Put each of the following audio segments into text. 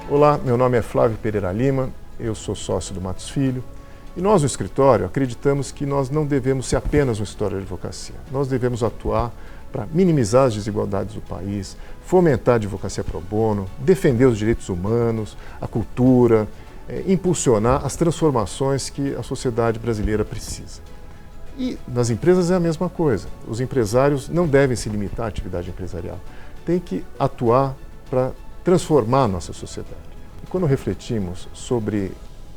Olá, meu nome é Flávio Pereira Lima, eu sou sócio do Matos Filho e nós no escritório acreditamos que nós não devemos ser apenas um escritório de advocacia. Nós devemos atuar para minimizar as desigualdades do país, fomentar a advocacia pro bono, defender os direitos humanos, a cultura, impulsionar as transformações que a sociedade brasileira precisa. E nas empresas é a mesma coisa. Os empresários não devem se limitar à atividade empresarial. Tem que atuar para transformar a nossa sociedade. E quando refletimos sobre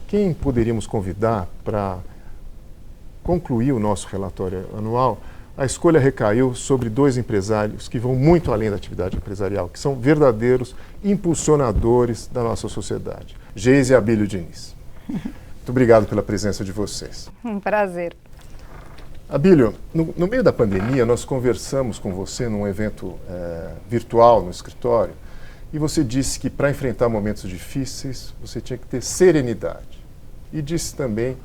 quem poderíamos convidar para concluir o nosso relatório anual, a escolha recaiu sobre dois empresários que vão muito além da atividade empresarial, que são verdadeiros impulsionadores da nossa sociedade. Geise e Abílio Diniz. Muito obrigado pela presença de vocês. Um prazer. Abílio, no meio da pandemia, nós conversamos com você num evento virtual no escritório e você disse que para enfrentar momentos difíceis você tinha que ter serenidade. E disse também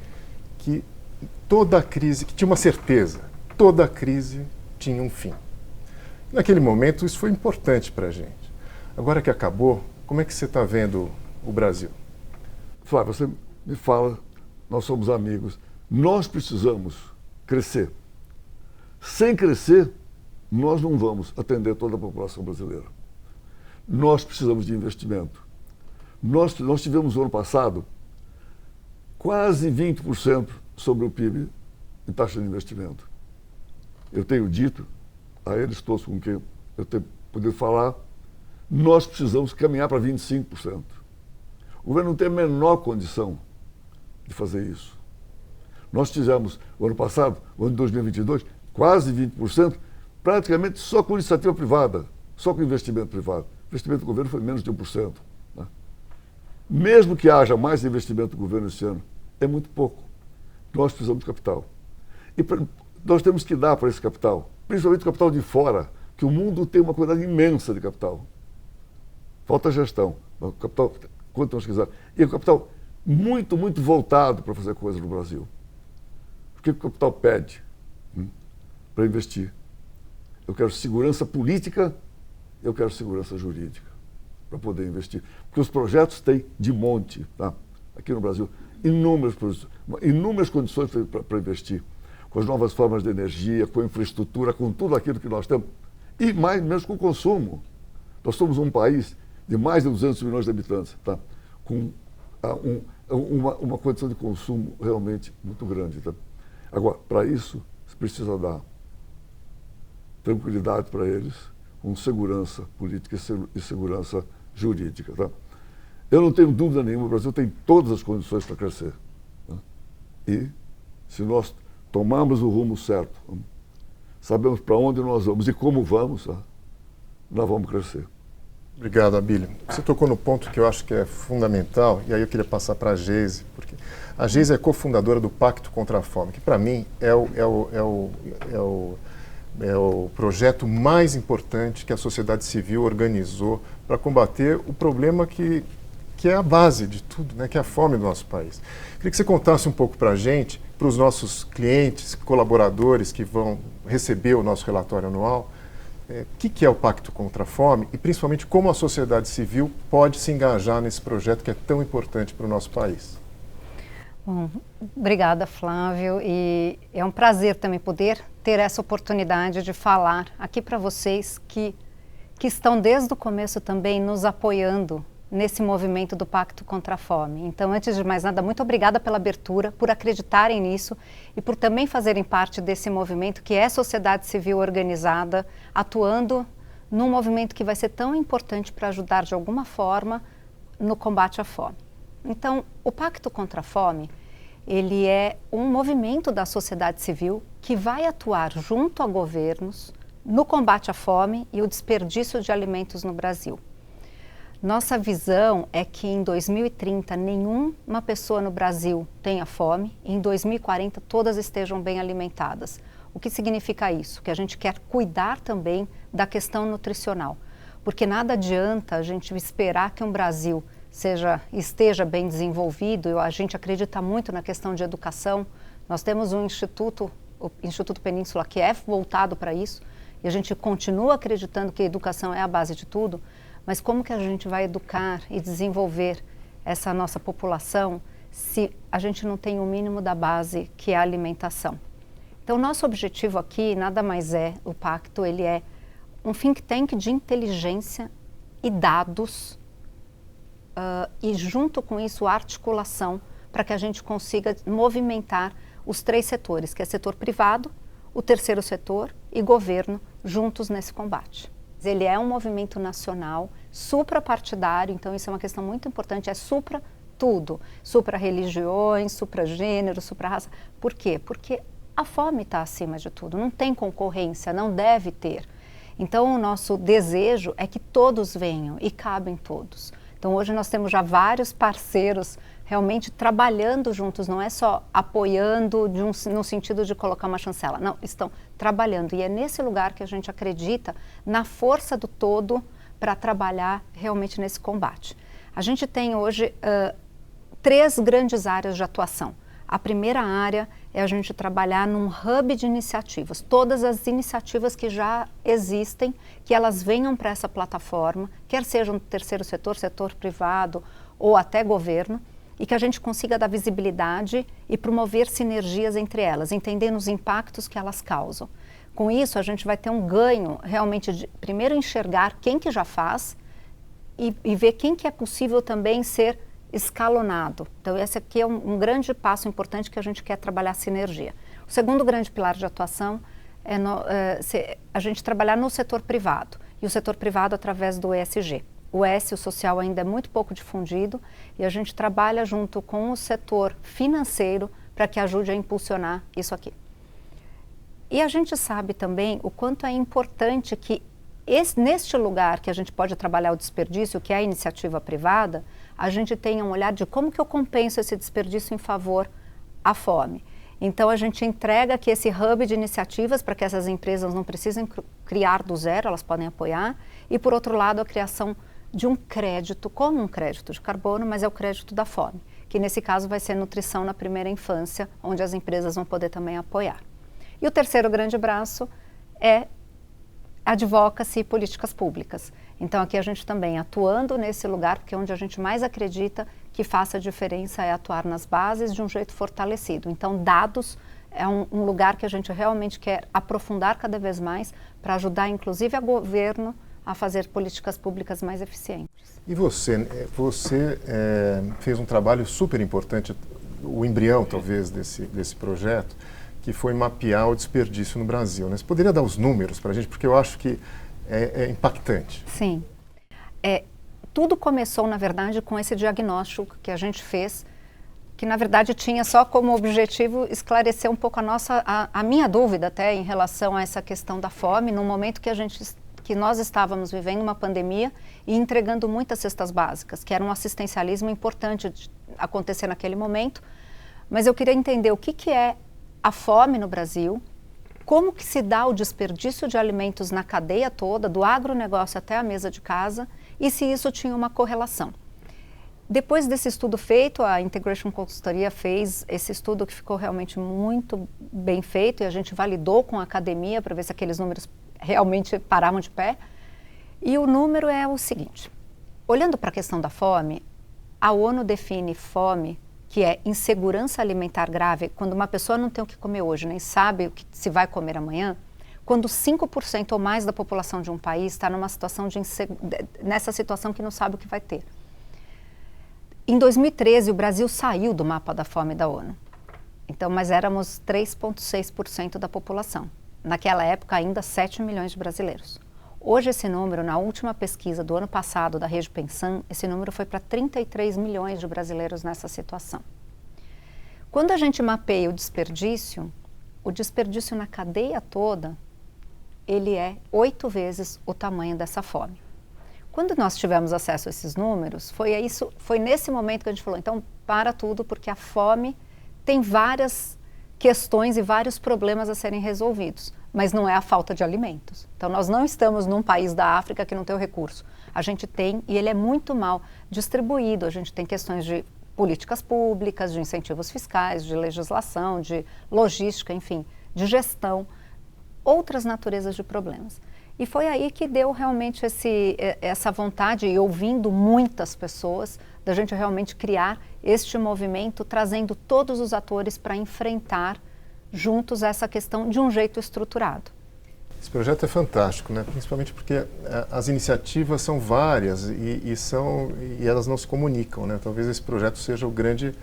que toda crise, que tinha uma certeza, toda crise tinha um fim. Naquele momento isso foi importante para a gente. Agora que acabou, como é que você está vendo o Brasil? Flávio, você me fala, nós somos amigos, nós precisamos crescer. Sem crescer, nós não vamos atender toda a população brasileira. Nós precisamos de investimento. Nós tivemos no ano passado quase 20% sobre o PIB em taxa de investimento. Eu tenho dito a eles todos com quem eu tenho podido falar, nós precisamos caminhar para 25%. O governo não tem a menor condição de fazer isso. Nós fizemos, o ano passado, o ano de 2022, quase 20%, praticamente só com iniciativa privada, só com investimento privado. O investimento do governo foi menos de 1%. Né? Mesmo que haja mais investimento do governo esse ano, é muito pouco. Nós precisamos de capital. E nós temos que dar para esse capital, principalmente o capital de fora, que o mundo tem uma quantidade imensa de capital. Falta gestão. O capital, quanto nós quisermos. E o capital muito, muito voltado para fazer coisas no Brasil. O que o capital pede para investir? Eu quero segurança política, eu quero segurança jurídica para poder investir. Porque os projetos têm de monte, tá? Aqui no Brasil, inúmeras condições para investir. Com as novas formas de energia, com a infraestrutura, com tudo aquilo que nós temos. E mais ou menos com o consumo. Nós somos um país de mais de 200 milhões de habitantes, tá? Com uma condição de consumo realmente muito grande. Tá? Agora, para isso, você precisa dar tranquilidade para eles, com segurança política e segurança jurídica. Tá? Eu não tenho dúvida nenhuma, o Brasil tem todas as condições para crescer. Tá? E, se nós tomarmos o rumo certo, sabemos para onde nós vamos e como vamos, tá? Nós vamos crescer. Obrigado, Abílio. Você tocou no ponto que eu acho que é fundamental, e aí eu queria passar para a Geise, porque a Geise é cofundadora do Pacto contra a Fome, que para mim é o projeto mais importante que a sociedade civil organizou para combater o problema que é a base de tudo, né, que é a fome do nosso país. Queria que você contasse um pouco para a gente, para os nossos clientes, colaboradores que vão receber o nosso relatório anual, o que é o Pacto contra a Fome e, principalmente, como a sociedade civil pode se engajar nesse projeto que é tão importante para o nosso país. Bom, obrigada, Flávio, e é um prazer também poder ter essa oportunidade de falar aqui para vocês que estão desde o começo também nos apoiando nesse movimento do Pacto contra a Fome. Então, antes de mais nada, muito obrigada pela abertura, por acreditarem nisso e por também fazerem parte desse movimento que é a sociedade civil organizada, atuando num movimento que vai ser tão importante para ajudar de alguma forma no combate à fome. Então, o Pacto contra a Fome, ele é um movimento da sociedade civil que vai atuar junto a governos no combate à fome e o desperdício de alimentos no Brasil. Nossa visão é que em 2030 nenhuma pessoa no Brasil tenha fome e em 2040 todas estejam bem alimentadas. O que significa isso? Que a gente quer cuidar também da questão nutricional, porque nada adianta a gente esperar que um Brasil esteja bem desenvolvido. A gente acredita muito na questão de educação. Nós temos um instituto, o Instituto Península, que é voltado para isso, e a gente continua acreditando que a educação é a base de tudo, mas como que a gente vai educar e desenvolver essa nossa população se a gente não tem o mínimo da base, que é a alimentação? Então, nosso objetivo aqui nada mais é, o Pacto, ele é um think tank de inteligência e dados e junto com isso articulação para que a gente consiga movimentar os 3 setores, que é setor privado, o terceiro setor e governo juntos nesse combate. Ele é um movimento nacional, suprapartidário, então isso é uma questão muito importante, é supra tudo, supra-religiões, supra-gênero, supra-raça. Por quê? Porque a fome está acima de tudo, não tem concorrência, não deve ter. Então o nosso desejo é que todos venham e cabem todos. Então hoje nós temos já vários parceiros realmente trabalhando juntos, não é só apoiando no sentido de colocar uma chancela, não, estão trabalhando. E é nesse lugar que a gente acredita na força do todo para trabalhar realmente nesse combate. A gente tem hoje 3 grandes áreas de atuação. A primeira área é a gente trabalhar num hub de iniciativas, todas as iniciativas que já existem, que elas venham para essa plataforma, quer seja no terceiro setor, setor privado ou até governo, e que a gente consiga dar visibilidade e promover sinergias entre elas, entendendo os impactos que elas causam. Com isso, a gente vai ter um ganho realmente de, primeiro, enxergar quem que já faz e ver quem que é possível também ser escalonado. Então, esse aqui é um grande passo importante que a gente quer trabalhar sinergia. O segundo grande pilar de atuação é a gente trabalhar no setor privado, e o setor privado através do ESG. O S, o social, ainda é muito pouco difundido, e a gente trabalha junto com o setor financeiro para que ajude a impulsionar isso aqui. E a gente sabe também o quanto é importante que neste lugar que a gente pode trabalhar o desperdício, que é a iniciativa privada, a gente tenha um olhar de como que eu compenso esse desperdício em favor à fome. Então a gente entrega aqui esse hub de iniciativas para que essas empresas não precisem criar do zero, elas podem apoiar, e por outro lado a criação de um crédito, como um crédito de carbono, mas é o crédito da fome, que nesse caso vai ser nutrição na primeira infância, onde as empresas vão poder também apoiar. E o terceiro grande braço é advocacy e políticas públicas. Então aqui a gente também atuando nesse lugar, porque é onde a gente mais acredita que faça diferença é atuar nas bases de um jeito fortalecido. Então dados é um lugar que a gente realmente quer aprofundar cada vez mais para ajudar inclusive a governo a fazer políticas públicas mais eficientes. E você fez um trabalho super importante, o embrião talvez desse projeto, que foi mapear o desperdício no Brasil, né? Você poderia dar os números para a gente, porque eu acho que é impactante. Sim. Tudo começou, na verdade, com esse diagnóstico que a gente fez, que na verdade tinha só como objetivo esclarecer um pouco a minha dúvida até em relação a essa questão da fome, no momento que nós estávamos vivendo uma pandemia e entregando muitas cestas básicas, que era um assistencialismo importante de acontecer naquele momento, mas eu queria entender o que é a fome no Brasil, como que se dá o desperdício de alimentos na cadeia toda, do agronegócio até a mesa de casa, e se isso tinha uma correlação. Depois desse estudo feito, a Integration Consultoria fez esse estudo que ficou realmente muito bem feito, e a gente validou com a academia para ver se aqueles números realmente paravam de pé. E o número é o seguinte: olhando para a questão da fome, a ONU define fome, que é insegurança alimentar grave, quando uma pessoa não tem o que comer hoje, nem sabe se vai comer amanhã, quando 5% ou mais da população de um país está numa situação nessa situação que não sabe o que vai ter. Em 2013, o Brasil saiu do mapa da fome da ONU. Então, mas éramos 3,6% da população. Naquela época, ainda 7 milhões de brasileiros. Hoje, esse número, na última pesquisa do ano passado da Rede Pensan, esse número foi para 33 milhões de brasileiros nessa situação. Quando a gente mapeia o desperdício na cadeia toda, ele é 8 vezes o tamanho dessa fome. Quando nós tivemos acesso a esses números, foi nesse momento que a gente falou, então para tudo, porque a fome tem várias questões e vários problemas a serem resolvidos, mas não é a falta de alimentos. Então nós não estamos num país da África que não tem o recurso. A gente tem, e ele é muito mal distribuído. A gente tem questões de políticas públicas, de incentivos fiscais, de legislação, de logística, enfim, de gestão, outras naturezas de problemas. E foi aí que deu realmente essa vontade, e ouvindo muitas pessoas, da gente realmente criar este movimento, trazendo todos os atores para enfrentar juntos essa questão de um jeito estruturado. Esse projeto é fantástico, né? Principalmente porque as iniciativas são várias e elas não se comunicam, né? Talvez esse projeto seja o grande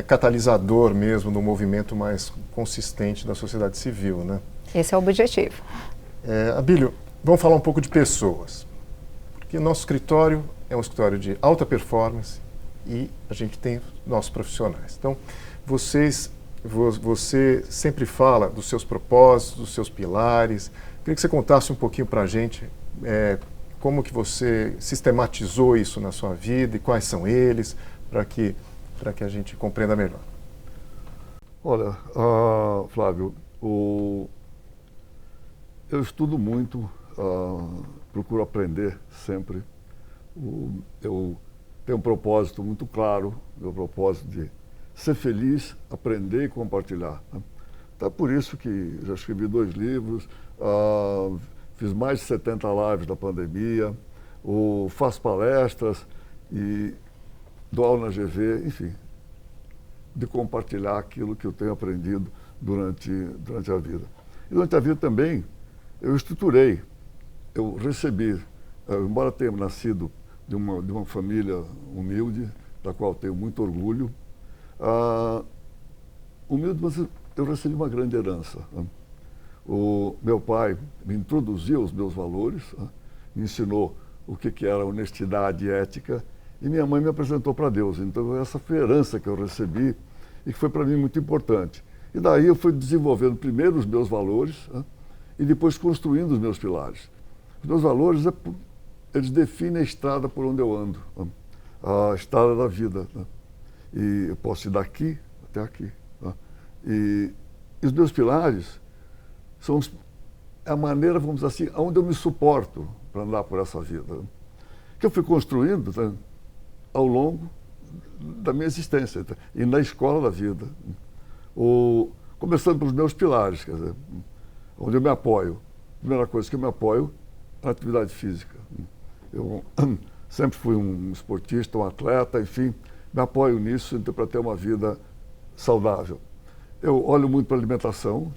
catalisador mesmo do movimento mais consistente da sociedade civil, né? Esse é o objetivo. Abílio, vamos falar um pouco de pessoas, porque o nosso escritório é um escritório de alta performance e a gente tem nossos profissionais. Então, você sempre fala dos seus propósitos, dos seus pilares. Queria que você contasse um pouquinho para a gente como que você sistematizou isso na sua vida e quais são eles, para que a gente compreenda melhor. Olha, Flávio, eu estudo muito, procuro aprender sempre. Eu tenho um propósito muito claro, meu propósito de ser feliz, aprender e compartilhar, né? Então, por isso que já escrevi 2 livros, fiz mais de 70 lives na pandemia, faço palestras e dou aula na GV, enfim, de compartilhar aquilo que eu tenho aprendido durante a vida. E durante a vida também, eu estruturei, eu recebi, embora tenha nascido de uma família humilde, da qual tenho muito orgulho, humilde, mas eu recebi uma grande herança, né? O meu pai me introduziu os meus valores, né? Me ensinou o que era honestidade e ética, e minha mãe me apresentou para Deus. Então, essa foi a herança que eu recebi e que foi para mim muito importante. E daí eu fui desenvolvendo primeiro os meus valores, né? E depois construindo os meus pilares. Os meus valores, eles definem a estrada por onde eu ando, né? A estrada da vida, né? E eu posso ir daqui até aqui, né? E os meus pilares são a maneira, vamos dizer assim, onde eu me suporto para andar por essa vida, né? Que eu fui construindo, né, ao longo da minha existência, tá? E na escola da vida. Começando pelos meus pilares, quer dizer, onde eu me apoio. A primeira coisa que eu me apoio é a atividade física. Eu sempre fui um esportista, um atleta, enfim, me apoio nisso então, para ter uma vida saudável. Eu olho muito para a alimentação,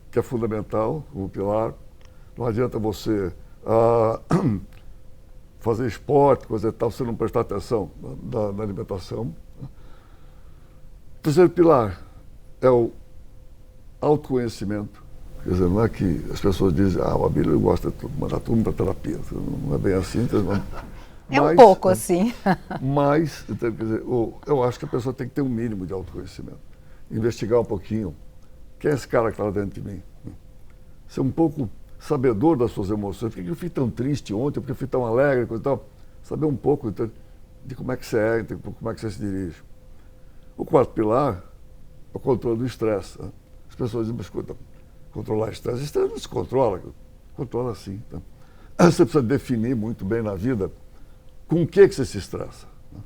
que é fundamental, um pilar. Não adianta você fazer esporte, coisa e tal, você não prestar atenção na alimentação. O terceiro pilar é o autoconhecimento. Quer dizer, não é que as pessoas dizem, o Abílio gosta de mandar todo mundo para terapia. Não é bem assim. É um pouco assim. Mas, então, quer dizer, eu acho que a pessoa tem que ter um mínimo de autoconhecimento. Investigar um pouquinho quem é esse cara que está lá dentro de mim. Ser um pouco sabedor das suas emoções. Por que eu fui tão triste ontem? Por que eu fui tão alegre? Coisa e tal. Saber um pouco então, de como é que você é, de como é que você se dirige. O quarto pilar é o controle do estresse. Né? As pessoas dizem, escuta, controlar estresse. O estresse não se controla. Controla sim. Tá? Você precisa definir muito bem na vida com o que você se estressa. Né?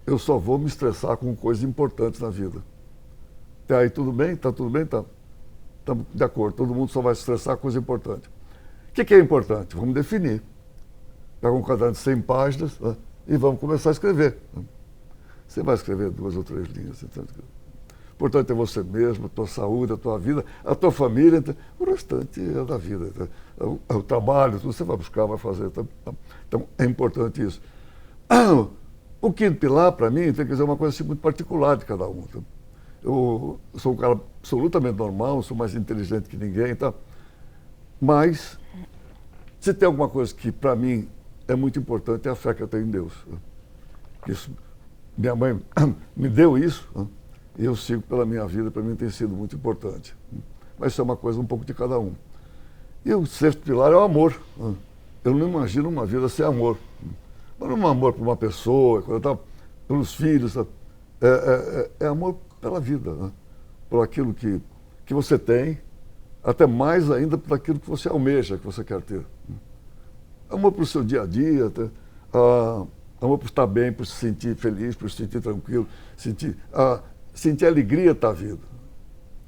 Eu só vou me estressar com coisas importantes na vida. Até aí tudo bem? Está tudo bem? Tá. Estamos de acordo, todo mundo só vai se estressar com coisa importante. O que é importante? Vamos definir. Pega um caderno de 100 páginas, né, e vamos começar a escrever. Né? Você vai escrever 2 ou 3 linhas. Então, importante é você mesmo, a tua saúde, a tua vida, a tua família. Então, o restante é da vida. Então, o trabalho, tudo você vai buscar, vai fazer. Então, é importante isso. O quinto pilar, para mim, tem que ser uma coisa assim, muito particular de cada um. Então, eu sou um cara absolutamente normal, sou mais inteligente que ninguém, tá? Mas, se tem alguma coisa que, para mim, é muito importante, é a fé que eu tenho em Deus. Isso, minha mãe me deu isso, né? E eu sigo pela minha vida, para mim tem sido muito importante. Mas isso é uma coisa um pouco de cada um. E o sexto pilar é o amor. Né? Eu não imagino uma vida sem amor. Mas não é um amor por uma pessoa, pelos filhos, é amor pela vida, né? Por aquilo que você tem, até mais ainda por aquilo que você almeja, que você quer ter. Amor para o seu dia a dia, amor por estar bem, por se sentir feliz, por se sentir tranquilo, sentir alegria da vida.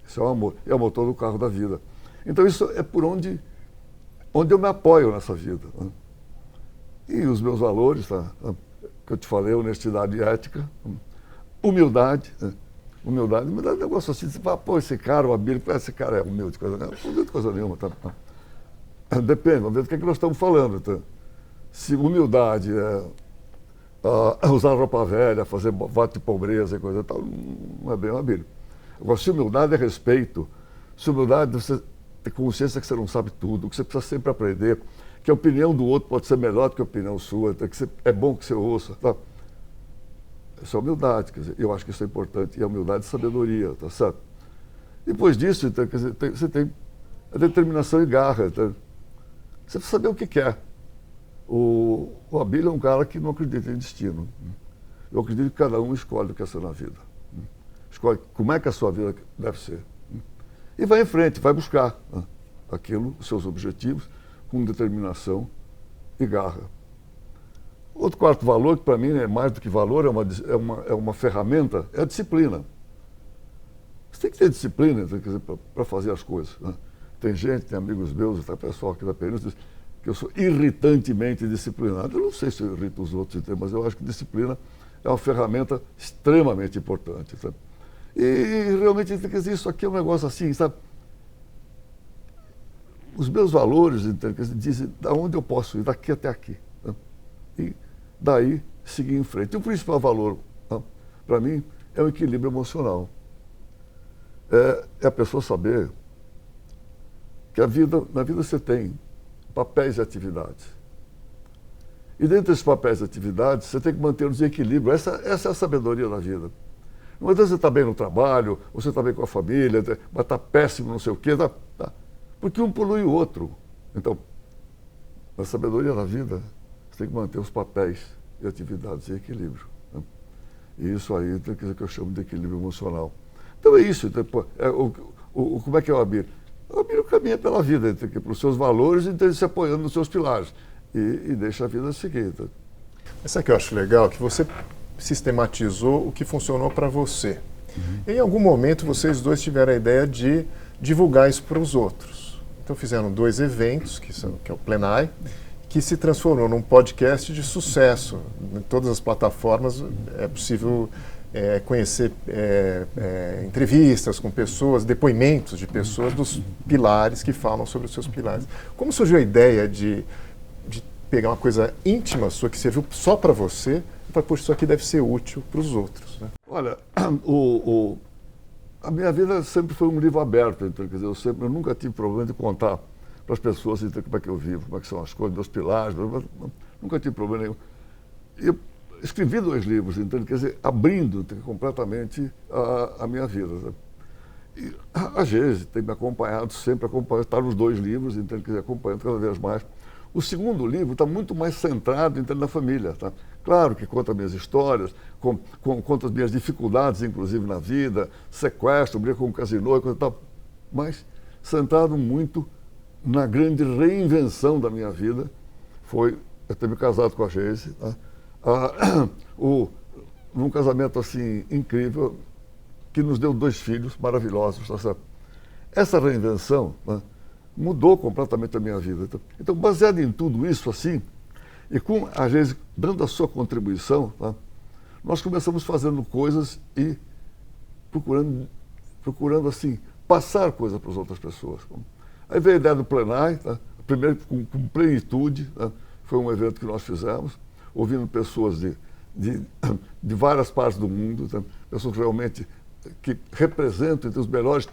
Isso é o amor. E é o motor do carro da vida. Então isso é por onde eu me apoio nessa vida. Né? E os meus valores, tá? Que eu te falei, honestidade e ética, humildade. Né? Humildade é um negócio assim, você fala, pô, esse cara, o Abílio, esse cara é humilde, coisa nenhuma. Não humilde coisa nenhuma, tá? Depende, vamos ver do que nós estamos falando. Tá? Se humildade é usar roupa velha, fazer voto de pobreza e coisa e tal, não é bem o Abílio. Agora, se humildade é respeito, se humildade é você ter consciência que você não sabe tudo, que você precisa sempre aprender, que a opinião do outro pode ser melhor do que a opinião sua, que é bom que você ouça. Tá? Isso é humildade, quer dizer, eu acho que isso é importante, e a humildade é sabedoria, tá certo? Depois disso, então, quer dizer, você tem a determinação e garra, tá? Você precisa saber o que quer. O Abílio é um cara que não acredita em destino. Eu acredito que cada um escolhe o que quer ser na vida. Escolhe como é que a sua vida deve ser. E vai em frente, vai buscar aquilo, os seus objetivos, com determinação e garra. Outro quarto valor, que para mim é mais do que valor, é uma ferramenta, é a disciplina. Você tem que ter disciplina para fazer as coisas. Né? Tem gente, tem amigos meus, tem pessoal aqui da Península, que eu sou irritantemente disciplinado. Eu não sei se eu irrito os outros, mas eu acho que disciplina é uma ferramenta extremamente importante. Sabe? E realmente, isso aqui é um negócio assim, sabe? Os meus valores dizem de onde eu posso ir, daqui até aqui. Né? E daí seguir em frente. E o principal valor, né, para mim, é o equilíbrio emocional. É a pessoa saber que na vida você tem papéis e atividades. E dentro desses papéis e atividades, você tem que manter-los em equilíbrio. Essa é a sabedoria da vida. Não adianta você estar bem no trabalho, ou você está bem com a família, mas está péssimo, não sei o quê. Tá. Porque um polui o outro. Então, na sabedoria da vida, você tem que manter os papéis e atividades em equilíbrio. Né? E isso aí é o que eu chamo de equilíbrio emocional. Então é isso. Então, como é que é o Abílio? O Abílio caminha pela vida, pelos seus valores, então ele se apoiando nos seus pilares. E deixa a vida seguir. Tá? Mas sabe o que eu acho legal? Que você sistematizou o que funcionou para você. Em algum momento, vocês dois tiveram a ideia de divulgar isso para os outros. Então fizeram 2 eventos, que é o Plenai, que se transformou num podcast de sucesso. Em todas as plataformas é possível conhecer entrevistas com pessoas, depoimentos de pessoas dos pilares que falam sobre os seus pilares. Como surgiu a ideia de pegar uma coisa íntima sua, que serviu só para você, e falar, poxa, isso aqui deve ser útil para os outros? Né? Olha, a minha vida sempre foi um livro aberto, então, quer dizer, eu nunca tive problema de contar para as pessoas então, como é que eu vivo, como é que são as coisas, meus pilares, nunca tive problema nenhum. Eu escrevi 2 livros, então, quer dizer, abrindo completamente a minha vida. Sabe? E a Geise tem me acompanhado, sempre está nos 2 livros, então, quer dizer, acompanhando cada vez mais. O segundo livro está muito mais centrado então, na família. Tá? Claro que conta minhas histórias, conta as minhas dificuldades, inclusive na vida, sequestro, briga com o casino e coisa e tal, mas centrado muito na grande reinvenção da minha vida, foi eu ter me casado com a Geise, tá? Num casamento assim incrível, que nos deu 2 filhos maravilhosos. Tá certo? Essa reinvenção, né, mudou completamente a minha vida. Então, baseado em tudo isso assim, e com a Geise dando a sua contribuição, tá, nós começamos fazendo coisas e procurando assim, passar coisas para as outras pessoas. Aí veio a ideia do Plenai, tá, primeiro com plenitude, tá, foi um evento que nós fizemos, ouvindo pessoas de várias partes do mundo, tá, pessoas realmente que representam então, os melhores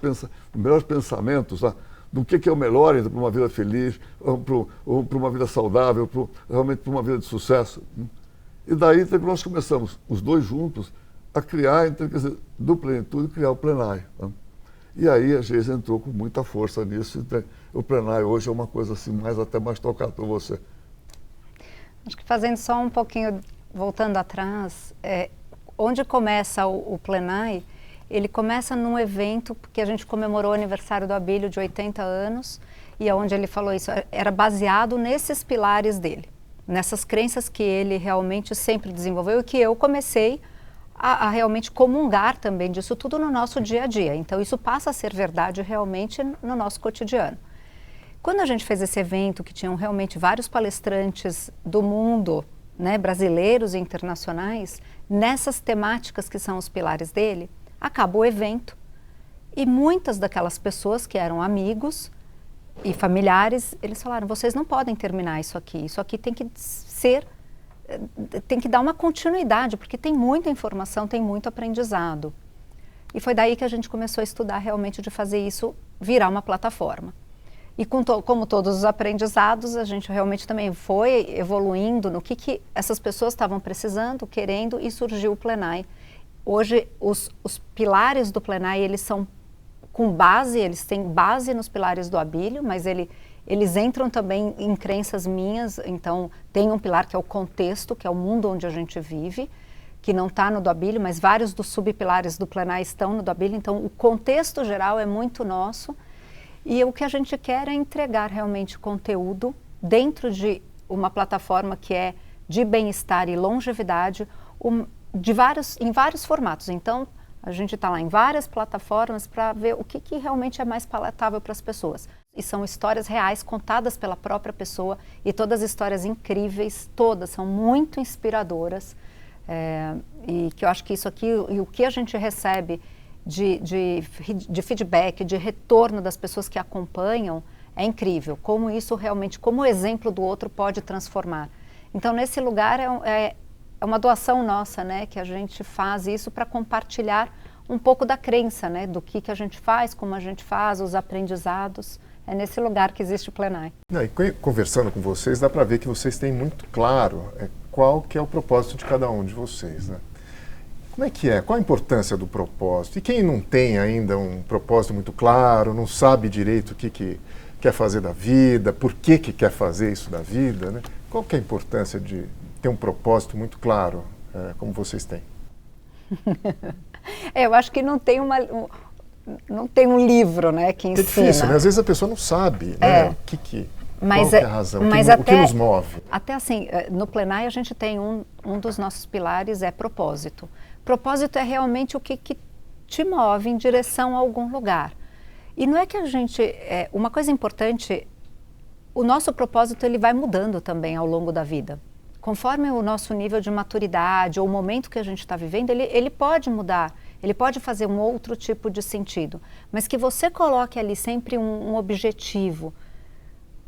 pensamentos, tá, do que é o melhor para uma vida feliz, para uma vida saudável, realmente para uma vida de sucesso. E daí nós começamos, os 2 juntos, a criar, então, quer dizer, do Plenitude, criar o Plenai. Né? E aí a Geise entrou com muita força nisso. Então, o Plenai hoje é uma coisa assim, até mais tocada por você. Acho que fazendo só um pouquinho, voltando atrás, onde começa o Plenai, ele começa num evento que a gente comemorou o aniversário do Abílio de 80 anos, e onde ele falou isso, era baseado nesses pilares dele, nessas crenças que ele realmente sempre desenvolveu e que eu comecei a realmente comungar também disso tudo no nosso dia a dia. Então isso passa a ser verdade realmente no nosso cotidiano. Quando a gente fez esse evento, que tinham realmente vários palestrantes do mundo, né, brasileiros e internacionais, nessas temáticas que são os pilares dele, acabou o evento e muitas daquelas pessoas que eram amigos e familiares, eles falaram, vocês não podem terminar isso aqui tem que ser, tem que dar uma continuidade, porque tem muita informação, tem muito aprendizado. E foi daí que a gente começou a estudar realmente de fazer isso virar uma plataforma. E como todos os aprendizados, a gente realmente também foi evoluindo no que essas pessoas estavam precisando, querendo, e surgiu o Plenai. Hoje, os pilares do Plenai, eles são com base, eles têm base nos pilares do Abílio, mas eles entram também em crenças minhas. Então, tem um pilar que é o contexto, que é o mundo onde a gente vive, que não está no do Abílio, mas vários dos subpilares do Plenai estão no do Abílio. Então, o contexto geral é muito nosso. E o que a gente quer é entregar realmente conteúdo dentro de uma plataforma que é de bem-estar e longevidade, em vários formatos. Então, a gente está lá em várias plataformas para ver o que realmente é mais palatável para as pessoas. E são histórias reais contadas pela própria pessoa e todas histórias incríveis, todas são muito inspiradoras. E que eu acho que isso aqui, e o que a gente recebe de feedback, de retorno das pessoas que acompanham, é incrível. Como isso realmente, como o exemplo do outro pode transformar. Então, nesse lugar é uma doação nossa, né, que a gente faz isso para compartilhar um pouco da crença, né, do que a gente faz, como a gente faz, os aprendizados. É nesse lugar que existe o Plenai. E conversando com vocês, dá para ver que vocês têm muito claro qual que é o propósito de cada um de vocês, né? Como é que é? Qual a importância do propósito? E quem não tem ainda um propósito muito claro, não sabe direito o que quer fazer da vida, por que quer fazer isso da vida, né? Qual que é a importância de ter um propósito muito claro, como vocês têm? Eu acho que não tem não tem um livro, né, que ensina. É difícil, né? Às vezes a pessoa não sabe, né? Qual que é a razão, o que nos move. Até assim, no Plenai a gente tem um dos nossos pilares é propósito. Propósito é realmente o que te move em direção a algum lugar. E não é que a gente... uma coisa importante, o nosso propósito ele vai mudando também ao longo da vida. Conforme o nosso nível de maturidade ou o momento que a gente está vivendo, ele pode mudar, ele pode fazer um outro tipo de sentido. Mas que você coloque ali sempre um objetivo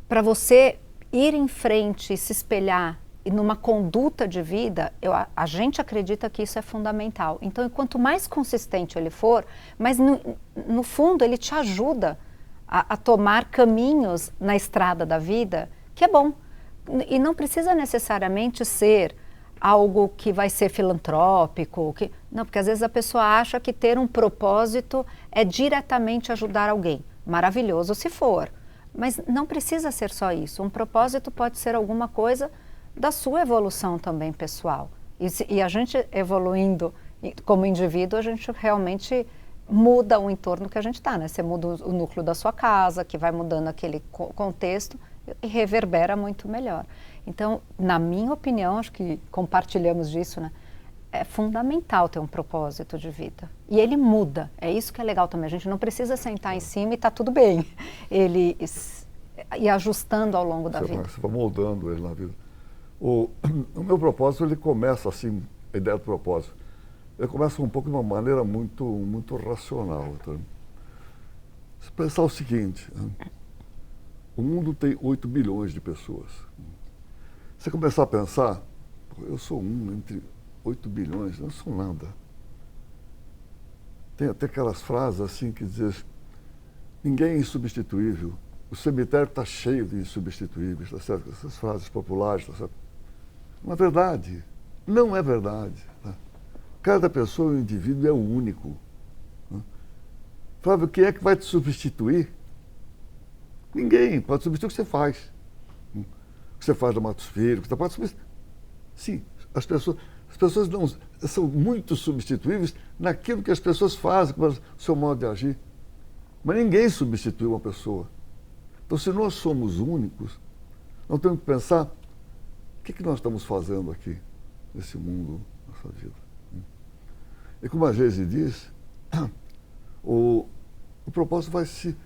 para você ir em frente e se espelhar e numa conduta de vida, a gente acredita que isso é fundamental. Então, quanto mais consistente ele for, mas no fundo ele te ajuda a tomar caminhos na estrada da vida, que é bom. E não precisa necessariamente ser algo que vai ser filantrópico. Não, porque às vezes a pessoa acha que ter um propósito é diretamente ajudar alguém. Maravilhoso se for. Mas não precisa ser só isso. Um propósito pode ser alguma coisa da sua evolução também pessoal. E a gente evoluindo como indivíduo, a gente realmente muda o entorno que a gente está, né? Você muda o núcleo da sua casa, que vai mudando aquele contexto e reverbera muito melhor. Então, na minha opinião, acho que compartilhamos disso, né? É fundamental ter um propósito de vida. E ele muda. É isso que é legal também. A gente não precisa sentar em cima e tá tudo bem. Ele ir ajustando ao longo da vida. Você vai moldando ele na vida. O meu propósito, ele começa assim, a ideia do propósito. Ele começa um pouco de uma maneira muito racional. Tá? Se pensar o seguinte, né? O mundo tem 8 bilhões de pessoas. Você começar a pensar, eu sou entre 8 bilhões, não sou nada. Tem até aquelas frases assim que dizem, ninguém é insubstituível, o cemitério está cheio de insubstituíveis, tá certo? Essas frases populares, tá certo? Não é verdade, não é verdade. Tá? Cada pessoa, um indivíduo, é único. Né? Flávio, quem é que vai te substituir? Ninguém pode substituir o que você faz. O que você faz da Matos Filho, que você pode substituir. Sim, as pessoas não são muito substituíveis naquilo que as pessoas fazem, com o seu modo de agir. Mas ninguém substitui uma pessoa. Então, se nós somos únicos, nós temos que pensar o que nós estamos fazendo aqui, nesse mundo, nessa vida. E como a Geise diz, o propósito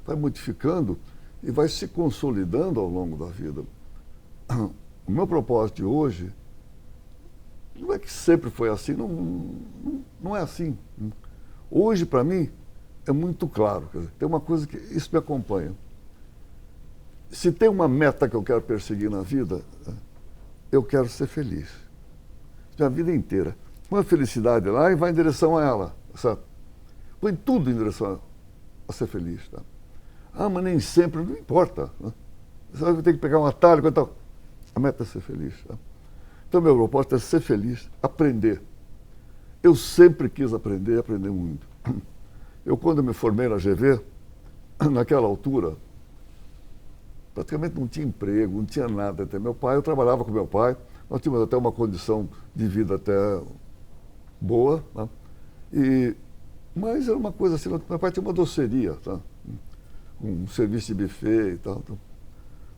vai modificando e vai se consolidando ao longo da vida. O meu propósito de hoje não é que sempre foi assim, não é assim. Hoje, para mim, é muito claro. Quer dizer, tem uma coisa que isso me acompanha. Se tem uma meta que eu quero perseguir na vida, eu quero ser feliz. Minha vida inteira. Põe a felicidade lá e vai em direção a ela. Sabe? Põe tudo em direção a ser feliz. Tá? Ah, mas nem sempre, não importa. Né? Você vai ter que pegar um atalho. Então, a meta é ser feliz. Tá? Então, meu propósito é ser feliz, aprender. Eu sempre quis aprender muito. Quando me formei na GV, naquela altura, praticamente não tinha emprego, não tinha nada. Até eu trabalhava com meu pai, nós tínhamos até uma condição de vida até boa, né? Mas era uma coisa assim, meu pai tinha uma doceria, tá? Um serviço de buffet e tal. Então,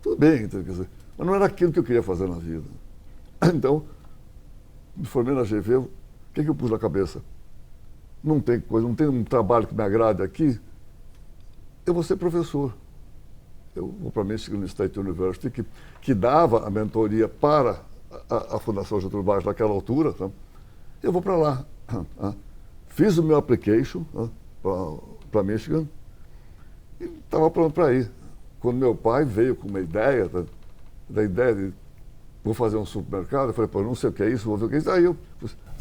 tudo bem, então, quer dizer, mas não era aquilo que eu queria fazer na vida. Então, me formei na GV, o que eu pus na cabeça? Não tem um trabalho que me agrade aqui, eu vou ser professor. Eu vou para Michigan State University, que dava a mentoria para a Fundação Getúlio Vargas naquela altura. Tá? Eu vou para lá. Fiz o meu application para Michigan e estava pronto para ir. Quando meu pai veio com uma ideia, da ideia de vou fazer um supermercado, eu falei, pô, não sei o que é isso, vou ver o que é isso. Aí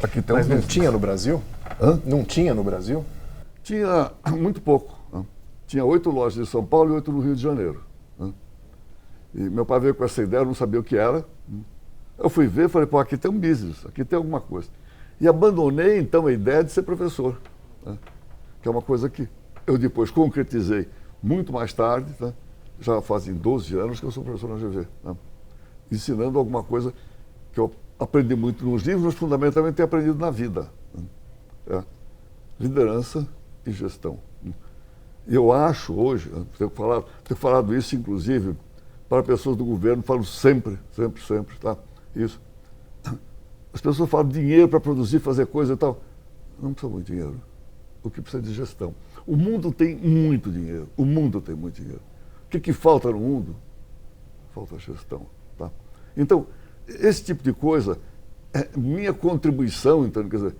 aqui tem Mas não tinha no Brasil? Hã? Não tinha no Brasil? Tinha muito pouco. Tinha 8 lojas em São Paulo e 8 no Rio de Janeiro. E meu pai veio com essa ideia, eu não sabia o que era. Eu fui ver e falei, pô, aqui tem um business, aqui tem alguma coisa. E abandonei, então, a ideia de ser professor, que é uma coisa que eu depois concretizei muito mais tarde, já fazem 12 anos que eu sou professor na GV, ensinando alguma coisa que eu aprendi muito nos livros, mas fundamentalmente tenho aprendido na vida. Liderança e gestão. E eu acho hoje, tenho falado isso inclusive para pessoas do governo, falo sempre, tá? Isso. As pessoas falam dinheiro para produzir, fazer coisa e tal. Não precisa muito dinheiro. O que precisa é de gestão. O mundo tem muito dinheiro. O mundo tem muito dinheiro. O que falta no mundo? Falta gestão. Tá? Então, esse tipo de coisa é minha contribuição, então, quer dizer,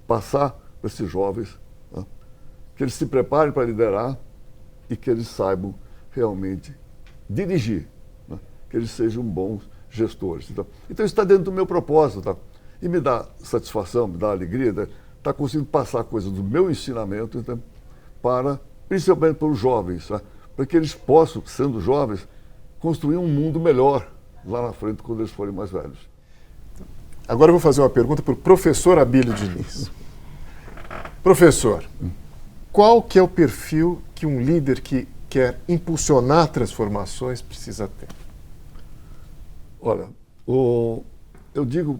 passar para esses jovens, que eles se preparem para liderar e que eles saibam realmente dirigir, que eles sejam bons gestores. Então isso está dentro do meu propósito, tá? E me dá satisfação, me dá alegria, estar conseguindo passar coisas do meu ensinamento, então, principalmente para os jovens, para que eles possam, sendo jovens, construir um mundo melhor lá na frente quando eles forem mais velhos. Agora eu vou fazer uma pergunta para o professor Abílio Diniz. Professor, qual que é o perfil que um líder que quer impulsionar transformações precisa ter? Olha, eu digo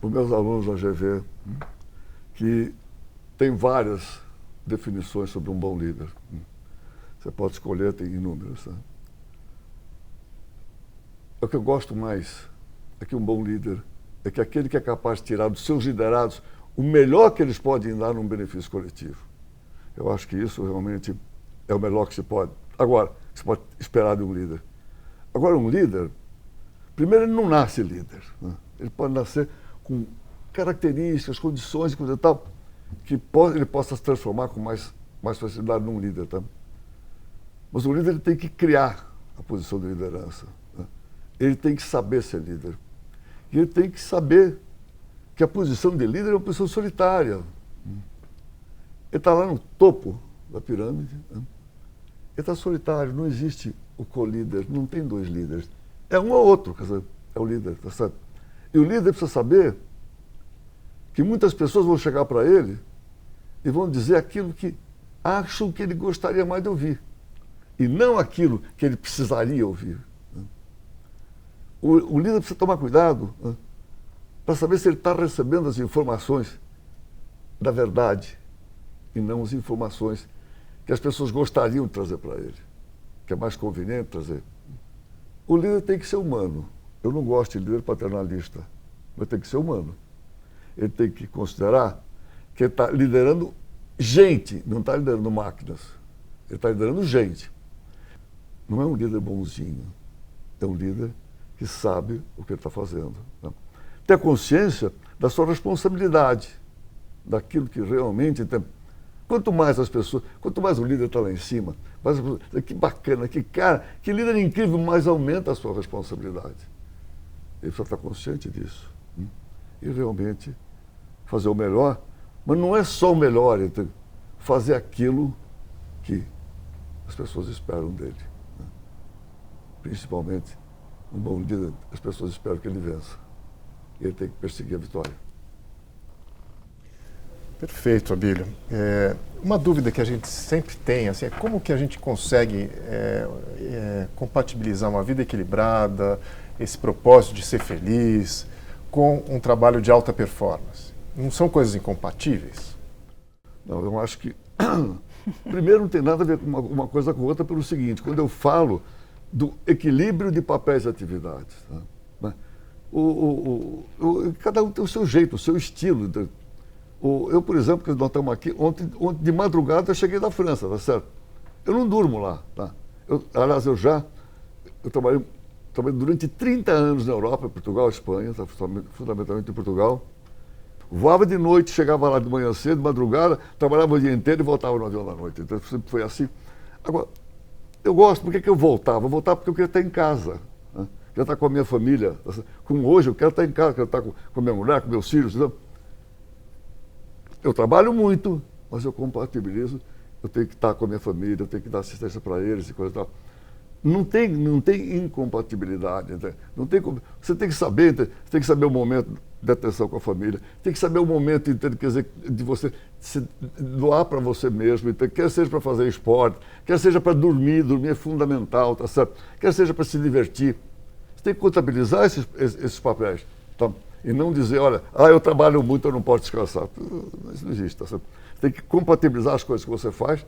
para os meus alunos da GV que tem várias definições sobre um bom líder. Você pode escolher, tem inúmeras. Né? O que eu gosto mais é que um bom líder é que aquele que é capaz de tirar dos seus liderados o melhor que eles podem dar num benefício coletivo. Eu acho que isso realmente é o melhor que se pode esperar de um líder. Agora, um líder, primeiro, ele não nasce líder. Né? Ele pode nascer com características, condições, coisa e tal, que ele possa se transformar com mais facilidade num líder. Tá? Mas o líder ele tem que criar a posição de liderança. Né? Ele tem que saber ser líder. E ele tem que saber que a posição de líder é uma posição solitária. Ele está lá no topo da pirâmide. Né? Ele está solitário, não existe o co-líder, não tem dois líderes. É um ou outro, quer dizer, é o líder, tá certo? E o líder precisa saber que muitas pessoas vão chegar para ele e vão dizer aquilo que acham que ele gostaria mais de ouvir. E não aquilo que ele precisaria ouvir. Né? O líder precisa tomar cuidado, né, para saber se ele está recebendo as informações da verdade e não as informações que as pessoas gostariam de trazer para ele, que é mais conveniente trazer. O líder tem que ser humano. Eu não gosto de líder paternalista, mas tem que ser humano. Ele tem que considerar que ele está liderando gente, não está liderando máquinas. Ele está liderando gente. Não é um líder bonzinho, é um líder que sabe o que ele está fazendo. Né? Ter consciência da sua responsabilidade, daquilo que realmente tem. Quanto mais as pessoas, quanto mais o líder está lá em cima, mais as pessoas, que bacana, que cara, que líder incrível, mais aumenta a sua responsabilidade. Ele precisa estar consciente disso. E realmente fazer o melhor, mas não é só o melhor, é fazer aquilo que as pessoas esperam dele. Né? Principalmente, um bom líder, as pessoas esperam que ele vença. E ele tem que perseguir a vitória. Perfeito, Abílio. Uma dúvida que a gente sempre tem, assim, é como que a gente consegue compatibilizar uma vida equilibrada, esse propósito de ser feliz, com um trabalho de alta performance? Não são coisas incompatíveis? Não, eu acho que, primeiro, não tem nada a ver com uma coisa com outra pelo seguinte, quando eu falo do equilíbrio de papéis e atividades, tá? Cada um tem o seu jeito, o seu estilo. Eu, por exemplo, que nós estamos aqui, ontem de madrugada eu cheguei da França, tá certo? Eu não durmo lá, tá? Aliás, eu trabalhei durante 30 anos na Europa, Portugal, Espanha, tá? Fundamentalmente em Portugal. Voava de noite, chegava lá de manhã cedo, de madrugada, trabalhava o dia inteiro e voltava no avião da noite. Então sempre foi assim. Agora, eu gosto, por que eu voltava? Eu voltava porque eu queria estar em casa. Né? Queria estar com a minha família. Como hoje, eu quero estar em casa, quero estar com a minha mulher, com meus filhos. Então, eu trabalho muito, mas eu compatibilizo. Eu tenho que estar com a minha família, eu tenho que dar assistência para eles e coisa e tal. Não tem incompatibilidade. Não tem, você tem que saber o momento de atenção com a família, tem que saber o momento, quer dizer, de você se doar para você mesmo, quer seja para fazer esporte, quer seja para dormir é fundamental, tá certo? Quer seja para se divertir. Você tem que contabilizar esses papéis, tá? E não dizer, olha, eu trabalho muito, eu não posso descansar. Isso não existe, tá certo? Você tem que compatibilizar as coisas que você faz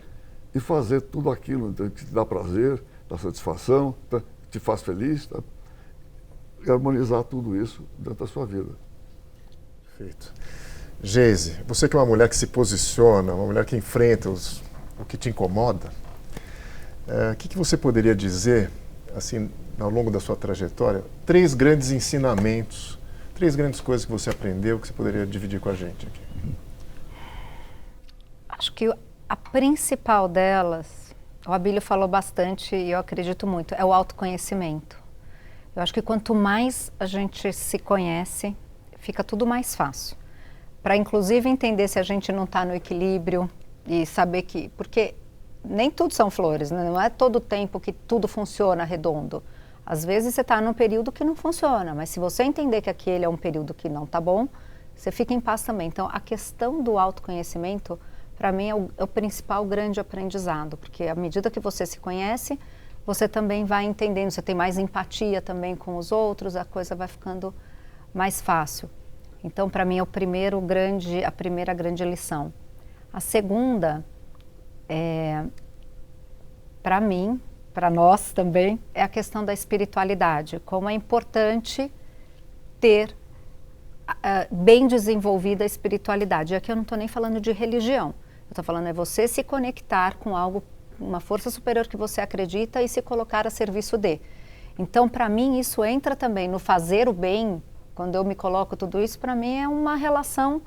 e fazer tudo aquilo que te dá prazer, dá satisfação, tá? Te faz feliz, tá? E harmonizar tudo isso dentro da sua vida. Perfeito. Geise, você que é uma mulher que se posiciona, uma mulher que enfrenta o que te incomoda, o que você poderia dizer, assim, ao longo da sua trajetória, 3 grandes ensinamentos, 3 grandes coisas que você aprendeu que você poderia dividir com a gente aqui? Acho que a principal delas, o Abílio falou bastante e eu acredito muito, é o autoconhecimento. Eu acho que quanto mais a gente se conhece, fica tudo mais fácil. Para inclusive entender se a gente não está no equilíbrio e saber que... Porque nem tudo são flores, né? Não é todo o tempo que tudo funciona redondo. Às vezes você está num período que não funciona, mas se você entender que aquele é um período que não está bom, você fica em paz também. Então, a questão do autoconhecimento, para mim, é o principal grande aprendizado, porque à medida que você se conhece, você também vai entendendo, você tem mais empatia também com os outros, a coisa vai ficando mais fácil. Então, para mim, é a primeira grande lição. A segunda, para mim, para nós também, é a questão da espiritualidade. Como é importante ter bem desenvolvida a espiritualidade. E aqui eu não estou nem falando de religião. Eu estou falando você se conectar com algo, uma força superior que você acredita e se colocar a serviço de. Então, para mim, isso entra também no fazer o bem. Quando eu me coloco tudo isso, para mim é uma relação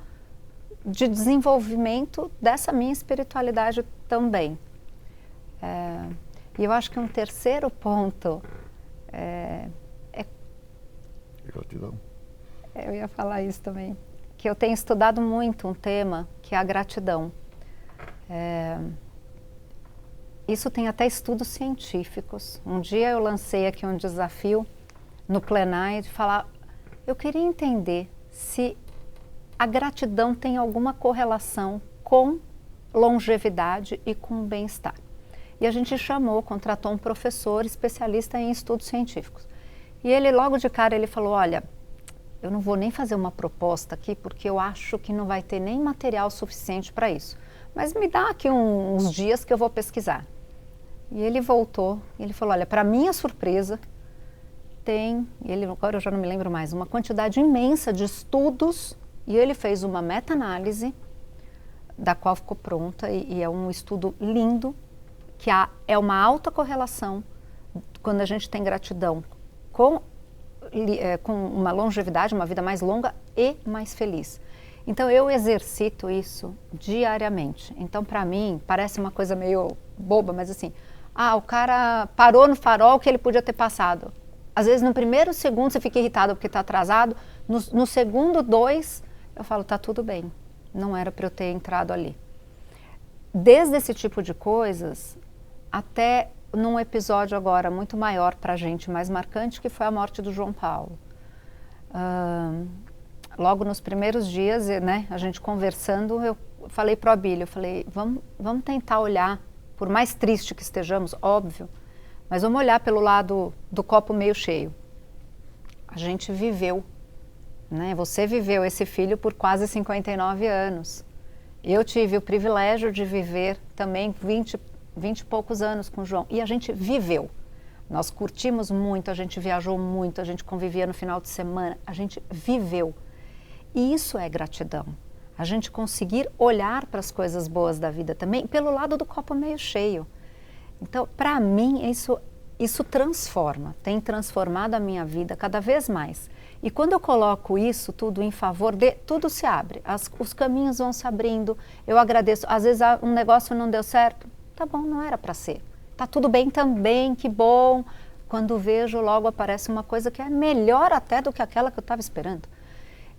de desenvolvimento dessa minha espiritualidade também. E eu acho que um terceiro ponto é... Gratidão. Eu ia falar isso também. Que eu tenho estudado muito um tema que é a gratidão. Isso tem até estudos científicos. Um dia eu lancei aqui um desafio no plenário de falar... Eu queria entender se a gratidão tem alguma correlação com longevidade e com bem-estar. E a gente contratou um professor especialista em estudos científicos. E ele, logo de cara, ele falou, olha, eu não vou nem fazer uma proposta aqui, porque eu acho que não vai ter nem material suficiente para isso. Mas me dá aqui uns dias que eu vou pesquisar. E ele voltou, e ele falou, olha, para minha surpresa, agora eu já não me lembro mais, uma quantidade imensa de estudos, e ele fez uma meta-análise da qual ficou pronta e é um estudo lindo, que é uma alta correlação quando a gente tem gratidão com uma longevidade, uma vida mais longa e mais feliz. Então eu exercito isso diariamente. Então para mim parece uma coisa meio boba, mas assim, o cara parou no farol que ele podia ter passado. Às vezes no primeiro segundo você fica irritado porque está atrasado, no segundo 2 eu falo, tá tudo bem, não era para eu ter entrado ali. Desde esse tipo de coisas até num episódio agora muito maior para a gente, mais marcante, que foi a morte do João Paulo. Logo nos primeiros dias, né, a gente conversando, eu falei para o Abílio, eu falei, vamos tentar olhar, por mais triste que estejamos, óbvio, mas vamos olhar pelo lado do copo meio cheio. A gente viveu, né? Você viveu esse filho por quase 59 anos. Eu tive o privilégio de viver também 20 e poucos anos com o João. E a gente viveu. Nós curtimos muito, a gente viajou muito, a gente convivia no final de semana, a gente viveu. E isso é gratidão. A gente conseguir olhar para as coisas boas da vida também pelo lado do copo meio cheio. Então, para mim, isso transforma, tem transformado a minha vida cada vez mais. E quando eu coloco isso tudo em favor de, tudo se abre, os caminhos vão se abrindo, eu agradeço. Às vezes um negócio não deu certo, tá bom, não era para ser. Tá tudo bem também, que bom. Quando vejo, logo aparece uma coisa que é melhor até do que aquela que eu estava esperando.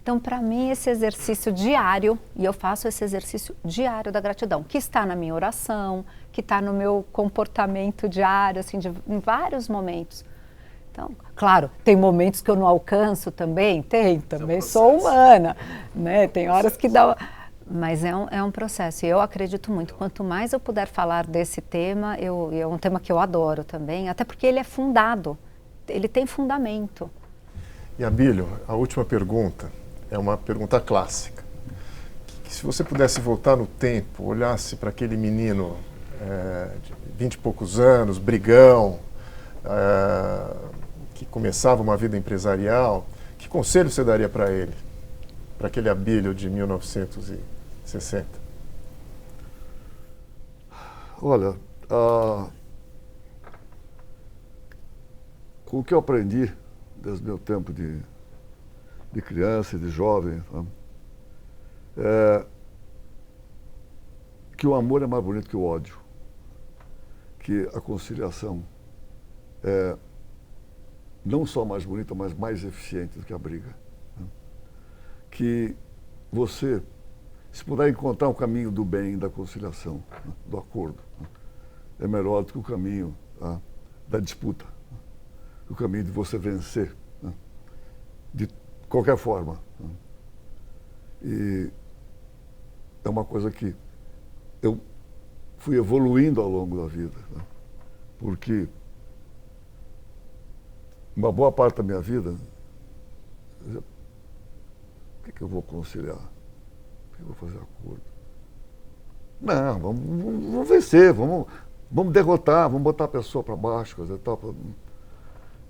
Então, para mim, esse exercício diário, e eu faço esse exercício diário da gratidão, que está na minha oração, que está no meu comportamento diário, assim, em vários momentos. Então, claro, tem momentos que eu não alcanço também, também sou humana, né? Tem horas que dá... Mas é um processo, e eu acredito muito, quanto mais eu puder falar desse tema, é um tema que eu adoro também, até porque ele é fundado, ele tem fundamento. E Abílio, a última pergunta é uma pergunta clássica. Que se você pudesse voltar no tempo, olhasse para aquele menino de 20 e poucos anos, brigão, que começava uma vida empresarial, que conselho você daria para ele? Para aquele Abílio de 1960? Olha, com o que eu aprendi desde o meu tempo de criança e de jovem, que o amor é mais bonito que o ódio, que a conciliação é não só mais bonita, mas mais eficiente do que a briga. Que você, se puder encontrar o caminho do bem, da conciliação, do acordo, é melhor do que o caminho da disputa, o caminho de você vencer, de qualquer forma. E é uma coisa que eu fui evoluindo ao longo da vida, porque uma boa parte da minha vida, o que eu vou conciliar? O que eu vou fazer acordo? Não, vamos vencer, vamos derrotar, vamos botar a pessoa para baixo, coisa e tal.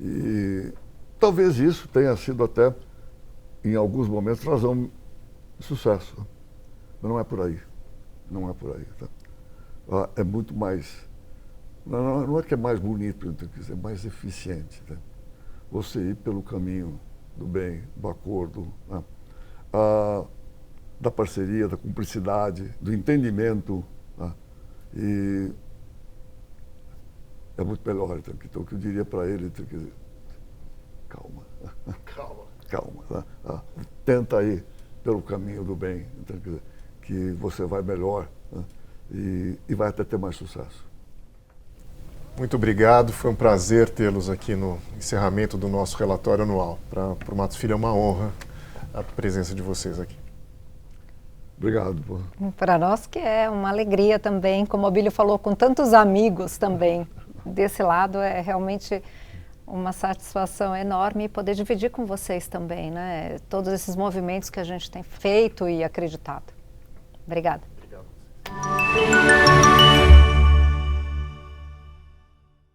E talvez isso tenha sido até, em alguns momentos, razão de sucesso. Mas não é por aí. Não é por aí. Tá? É muito mais... Não é que é mais bonito, é mais eficiente. Tá? Você ir pelo caminho do bem, do acordo, né? Da parceria, da cumplicidade, do entendimento. Né? E é muito melhor. Então, o que eu diria para ele, calma. Calma. Tá? Tenta ir pelo caminho do bem, então, que você vai melhor, né? E vai até ter mais sucesso. Muito obrigado, foi um prazer tê-los aqui no encerramento do nosso relatório anual. Para o Matos Filho é uma honra a presença de vocês aqui. Obrigado. Para nós que é uma alegria também, como o Abílio falou, com tantos amigos também. Desse lado é realmente uma satisfação enorme poder dividir com vocês também, né? Todos esses movimentos que a gente tem feito e acreditado. Obrigada. Obrigado.